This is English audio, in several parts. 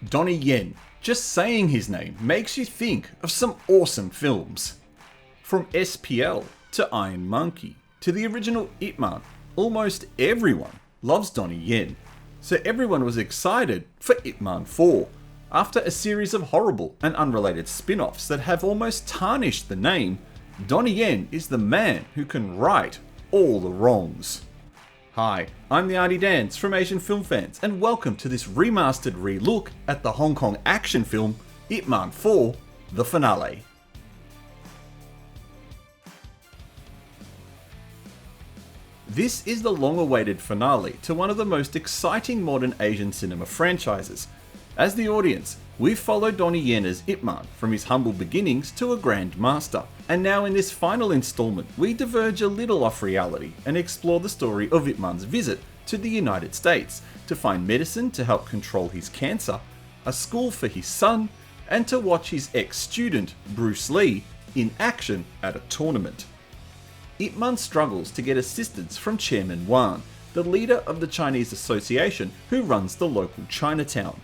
Donnie Yen. Just saying his name makes you think of some awesome films. From SPL to Iron Monkey to the original Ip Man, almost everyone loves Donnie Yen. So everyone was excited for Ip Man 4, after a series of horrible and unrelated spin-offs that have almost tarnished the name. Donnie Yen is the man who can right all the wrongs. Hi, I'm the Auntie Dans from Asian Film Fans, and welcome to this remastered relook at the Hong Kong action film Ip Man 4, the finale. This is the long-awaited finale to one of the most exciting modern Asian cinema franchises. As the audience, we've followed Donnie Yen as Ip Man from his humble beginnings to a grand master, and now in this final installment we diverge a little off reality and explore the story of Ip Man's visit to the United States to find medicine to help control his cancer, a school for his son, and to watch his ex-student, Bruce Lee, in action at a tournament. Ip Man struggles to get assistance from Chairman Wan, the leader of the Chinese Association who runs the local Chinatown.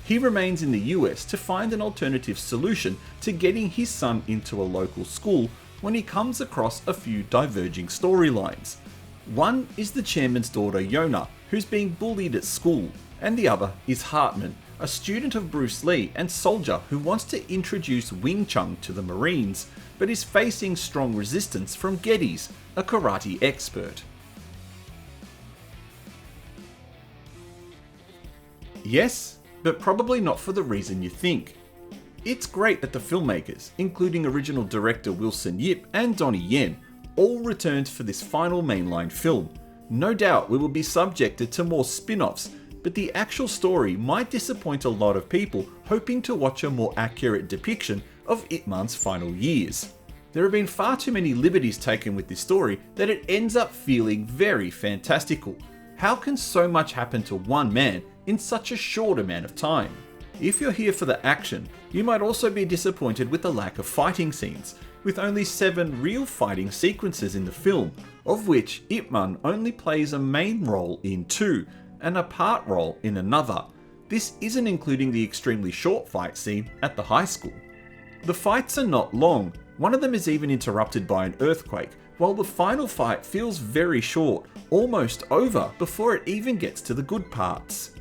He remains in the US to find an alternative solution to getting his son into a local school when he comes across a few diverging storylines. One is the chairman's daughter Yona, who's being bullied at school, and the other is Hartman, a student of Bruce Lee and soldier who wants to introduce Wing Chun to the Marines, but is facing strong resistance from Geddes, a karate expert. Yes, but probably not for the reason you think. It's great that the filmmakers, including original director Wilson Yip and Donnie Yen, all returned for this final mainline film. No doubt we will be subjected to more spin-offs, but the actual story might disappoint a lot of people hoping to watch a more accurate depiction of Ip Man's final years. There have been far too many liberties taken with this story that it ends up feeling very fantastical. How can so much happen to one man in such a short amount of time? If you're here for the action, you might also be disappointed with the lack of fighting scenes, with only 7 real fighting sequences in the film, of which Ip Man only plays a main role in 2, and a part role in another. This isn't including the extremely short fight scene at the high school. The fights are not long, one of them is even interrupted by an earthquake, while the final fight feels very short, almost over before it even gets to the good parts.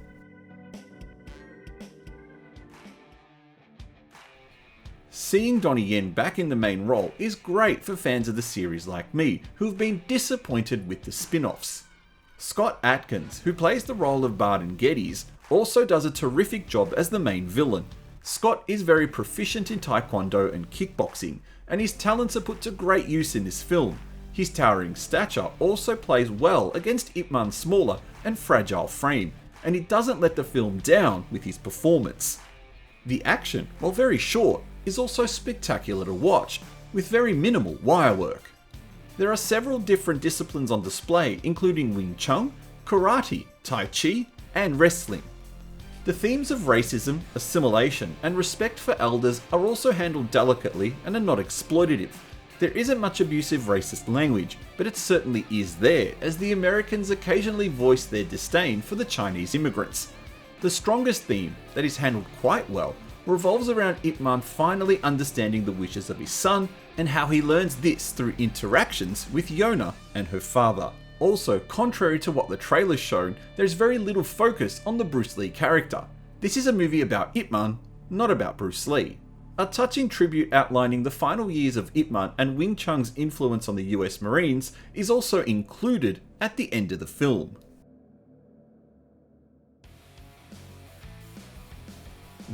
Seeing Donnie Yen back in the main role is great for fans of the series like me, who have been disappointed with the spin-offs. Scott Adkins, who plays the role of Barden Geddes, also does a terrific job as the main villain. Scott is very proficient in taekwondo and kickboxing, and his talents are put to great use in this film. His towering stature also plays well against Ip Man's smaller and fragile frame, and he doesn't let the film down with his performance. The action, while very short, is also spectacular to watch, with very minimal wire work. There are several different disciplines on display, including Wing Chun, karate, tai chi, and wrestling. The themes of racism, assimilation, and respect for elders are also handled delicately and are not exploitative. There isn't much abusive racist language, but it certainly is there, as the Americans occasionally voice their disdain for the Chinese immigrants. The strongest theme, that is handled quite well, revolves around Ip Man finally understanding the wishes of his son, and how he learns this through interactions with Yona and her father. Also, contrary to what the trailer's shown, there's very little focus on the Bruce Lee character. This is a movie about Ip Man, not about Bruce Lee. A touching tribute outlining the final years of Ip Man and Wing Chun's influence on the US Marines is also included at the end of the film.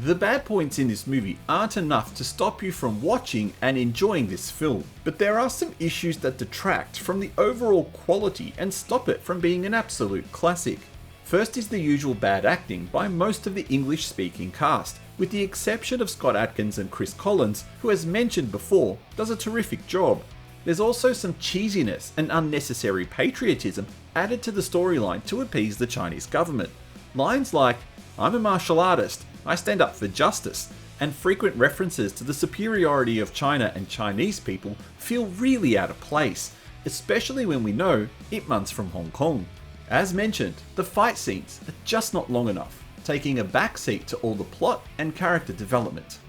The bad points in this movie aren't enough to stop you from watching and enjoying this film, but there are some issues that detract from the overall quality and stop it from being an absolute classic. First is the usual bad acting by most of the English-speaking cast, with the exception of Scott Adkins and Chris Collins, who, as mentioned before, does a terrific job. There's also some cheesiness and unnecessary patriotism added to the storyline to appease the Chinese government. Lines like, "I'm a martial artist, I stand up for justice," and frequent references to the superiority of China and Chinese people feel really out of place, especially when we know Ip Man's from Hong Kong. As mentioned, the fight scenes are just not long enough. taking a backseat to all the plot and character development.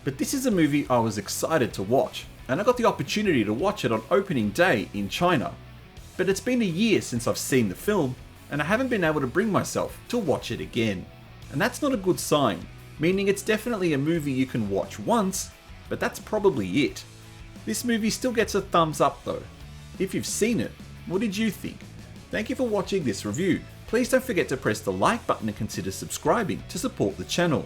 But this is a movie I was excited to watch, and I got the opportunity to watch it on opening day in China. But it's been a year since I've seen the film, and I haven't been able to bring myself to watch it again. And that's not a good sign, meaning it's definitely a movie you can watch once, but that's probably it. This movie still gets a thumbs up though. If you've seen it, what did you think? Thank you for watching this review. Please don't forget to press the like button and consider subscribing to support the channel.